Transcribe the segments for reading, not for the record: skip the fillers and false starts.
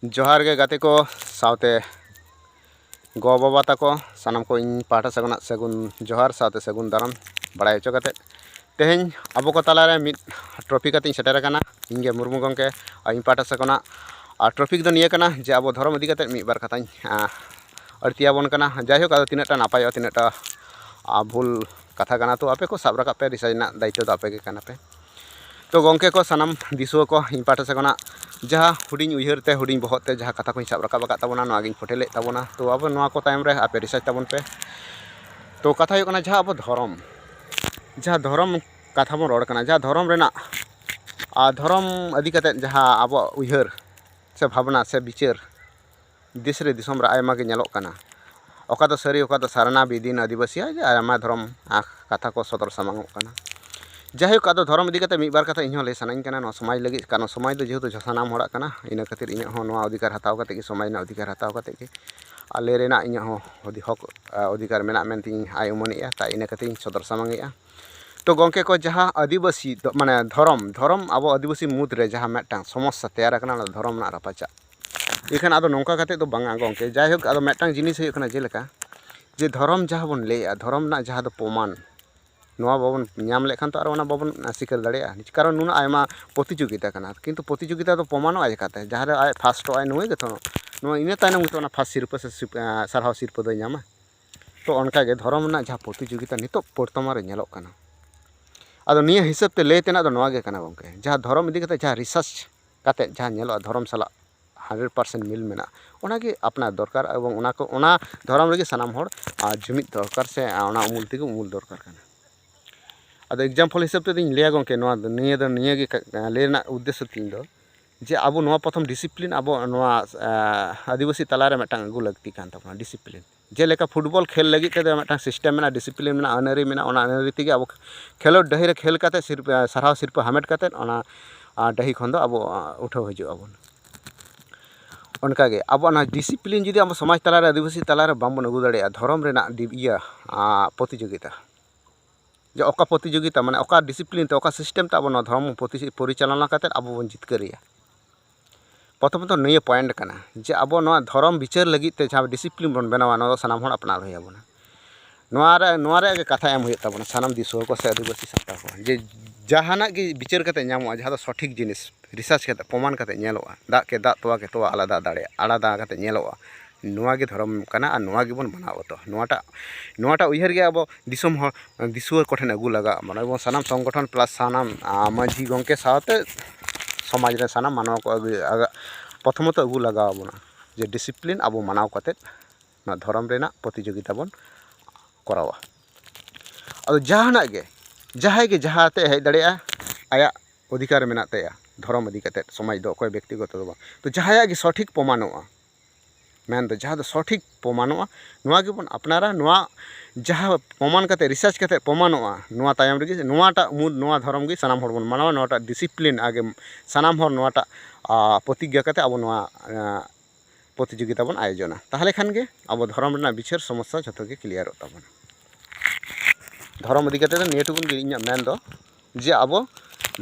जोहार गे गाते को सावते गो बाबा तको सानाम को इन पाठा सगुना सगुन जोहार सावते सगुन दाराम बड़ाय चो कते तेहेñ आबो को तालारे मिद ट्रॉफिक कते सेटर कना इंगे मुर्मू गंके इन पाठा सगुना ट्रॉफिक दो निये कना जे आबो धर्म इदी कते मिद बार कथाñ अड़तियाबन कना जायहोक आदो तिनाटा नापाय तिनाटा भूल कथा कना तो आपे को साब राकाब पे रिसाइना दायित्व दो आपे के कना पे तो गंके को सानाम दिसुआ को इन पाठा सगुना जहाँ हुडिंग उयहरते हुडिंग बहते जहाँ कथा को साब राकाब ताबोना नोआगिन फोटेले ताबोना तो अब नोआ को तायम रे आपे रिसार्च ताबोन पे तो कथा हुयुग कना जहाँ अब धर्म जहाँ धर्म कथा बन रोड कना जहाँ धर्म रेना धर्म इदी कते जहाँ अब उयहर से भावना से विचार देश रे दिसम रे आयमा गे नेलोग कना ओका दो सारी ओका दो सारना बिदिन आदिवासी आयमा धर्म कथा को सदर सामांग कना जायहोक आदो धर्म इदी कते मिद बार कथा इन्हों लay सानाኝ कना नो समाज लगी कानो समाज दो जेहेतु सानाम होड़ा कना इना खातिर इᱧ हो नो अधिकार हताव कते के समाज ना अधिकार हताव कते के आले रेना इᱧ हो हक अधिकार मेना मेनती आय उमनेया ता इना खातिर सदर सामांगेया तो गंके को जहाँ आदिवासी माने धर्म अब आदिवासी मुद रे जहाँ मेटांग समस्या तैयार कना धर्म ना रापाचा इखान आदो नोंका कते दो बांगा गंके जायहोक आदो मेटांग जिनिस हुयुग कना जेलेका जे धर्म जहाँ बन लेया धर्म ना जहाँ दो प्रमाण नोआ बाबन नाम लेखान तो आर बाबन सिकार दाड़ेया कारण नुना आयमा प्रतियोगिता कना किंतु प्रतियोगिता तो प्रमाणों आजकाते जहाँ रे आय फास्ट आय नुए गतो नो इने तायनम गतो फास्ट सिरपा से सारहाव सिरपा दो नामा तो अनका गे धर्म ना जहाँ प्रतियोगिता नितो वर्तमान रे नेलोग कना आदो निया हिसाब ते ले तेना दो नोआ गे कना गंके जहाँ धर्म इदी कते जहाँ रिसर्च काते जहाँ नेलोग धर्म साला 100% मिल मेना ओनागे अपना दरकार एवं ओना को ओना धर्म रे सानाम होड़ जुमिद दरकार से ओना उमुल तेगे उमुल दरकार कना आदो एग्जाम्पल हिसाब ते लिया गंके निये गे लेना उद्देश्य तीन दो जे आबो नोआ प्रथम डिसिप्लिन आबो नोआ आदिवासी तलारे मेटांग अगु लगती कान ताबोना डिसिप्लिन जेलेका फुटबॉल खेल लगी ते मेटांग सिस्टम मेना डिसिप्लिन मेना अनरी मेना ओना अनरी तेगे आबो खेलो डही रे खेल काते सारहाव सिरपा हामेट काते ओना डही खन दो आबो उठाव हजु आबोन उनकागे अब डिसिप्लिन जुदी अब समाज तलारे आदिवासी तलारे बामबन अगु दाड़ेया धर्म रेना प्रतियोगिता जे ओका प्रतियोगिता माने ओका डिसिप्लिन ते ओका सिस्टम ते अब धर्म परिचालना काते अब बन जितकारिया प्रथम तो नया पॉइंट कना जे अब धर्म विचार लगी ते जहाँ डिसिप्लिन बन बनावा नो सानाम होड़ अपनार होयाबोना नोआ रे कथा एम हुयुग ताबोना सानाम दिसुआ को से आदिवासी सानतार को जे जहाना गे विचार काते ᱧᱟᱢᱚᱜᱼᱟ जहाँ सठिक जिनिस रिसर्च काते प्रमाण काते ᱧᱮᱞᱚᱜᱼᱟ दाग के तोवा आलादा दाड़े आलादा काते ᱧᱮᱞᱚᱜᱼᱟ नोआ गे धर्म कना और नोआ गे बन बनाव तो नोआटा उयहर गे अब दिसम हो दिसुआ कोठेन अगु लगा माने सानाम संगठन प्लस सानाम माझी गंके साथे समाज रे सानाम मानव को प्रथमत अगु लगा बना जे डिसिप्लिन अब मानाव काते ना धर्म रेना प्रतियोगिता बन करावा अब जहाना गे जहाँ गे जहाँते हेज दाड़ेया आया अधिकार मेना ताया धर्म इदी काते समाज दो कोई व्यक्तिगत दो तो जहाँ गे सठिक प्रमाणोआ मेन दो जहाँ दो सठिक प्रमाणोआ नोआ गे बन अपनारा नोआ जहाँ प्रमाण काते रिसर्च काते प्रमाणोआ नोआ तायम रे नोआटा मूल नोआ धर्म गे सानाम होड़ बन मानावा नोआटा डिसिप्लिन आगे सानाम होड़ नोआटा प्रतिज्ञा काते अब नोआ प्रतियोगिता बन आयोजना ताहले खान गे अब धर्म रेना विचार समस्या जतो गे क्लियर ताबोना धर्म इदी काते नियटुकुन गे इᱧᱟᱜ मेन दो जे अब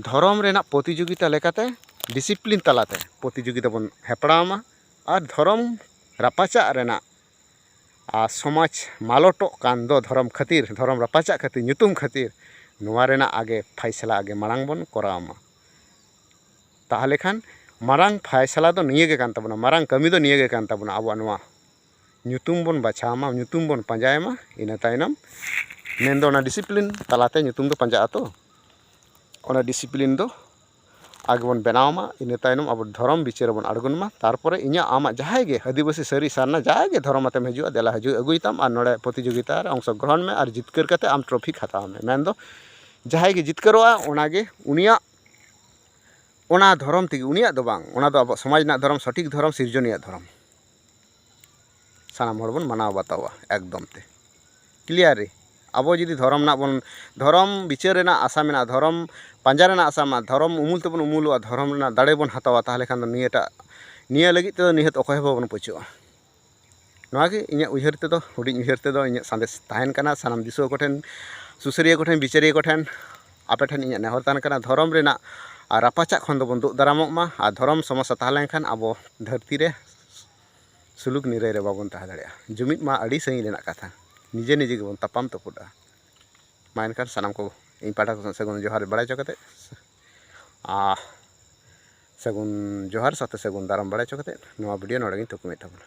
धर्म रेना प्रतियोगिता लेकाते डिसिप्लिन तलाते प्रतियोगिता बन हेपड़ामा और धर्म रापाचा रेना समाज मालटो कान दो धर्म खातिर धर्म रापाचा खातिर nyutum खातिर नोआ रेना आगे फैसला आगे मारांग बन करामा ताहले खान मारांग फैसला दो निये गे कान ताबोना मारांग कमी दो निये गे कान ताबोना अब नोआ nyutum बन बाछामा nyutum बन पंजायमा इना तायनम मेन दो डिसिप्लिन तलाते nyutum दो पंजा तो ओना डिसिप्लिन दो आगे बन बनावमा इन तायनम अब धर्म विचार बन अड़गुनमा तारपरे इñा आमा जहाँ गे आदिवासी सारी सारना जहाँ गे धर्म आतेम हजुआ देला हजु अगुईताम और नोड़े प्रतियोगिता रे अंशग्रहण में और जितकर काते आम ट्रॉफिक हताव में मेन दो जहाँ गे जितकरोआ ओनागे उनिया ओना धर्म तेगे उनिया दो बांग ओना दो अब समाज ना धर्म सठिक धर्म सिरजनिया धर्म सानाम होड़ बन मानाव बातावा एकदम ते क्लियर रे अब जुदी धर्म ना बन धर्म विचार रेना आशा मेना धर्म पंजा रेना आशा मा धर्म उमुल तेबन उमुलुआ धर्म रेना दाड़े बन हतावा ताहले खान निया लगी ते निहत अकय बाबन पछुआ नोआगे इᱧᱟᱜ उयहर ते दो हुडिñ उयहर ते दो इᱧाᱜ संदेश ताहेन कना सानाम दिसुआ कोठेन सुसरिया कोठेन विचारिया कोठेन आपे ठेन इᱧाᱜ नेहर ताहेन कना धर्म रेना और रापाचाक खन दोबन दुग दारामोग मा और धर्म समस्या ताहे लेनखान अब धरती रे सुलुक निराय रे बाबन ताहे दाड़ेया जुमिद मा अड़ी सही रेनाक कथा निजे निजे गेबन तापाम तपुड़ा मा एनखान सानाम को इन पाठा को सगुन जोहार बड़ाय चो कते सगुन जोहार साथे सगुन दाराम बड़ाय चो कते नोआ वीडियो नोडे गिन थुकूमेद ताबोना।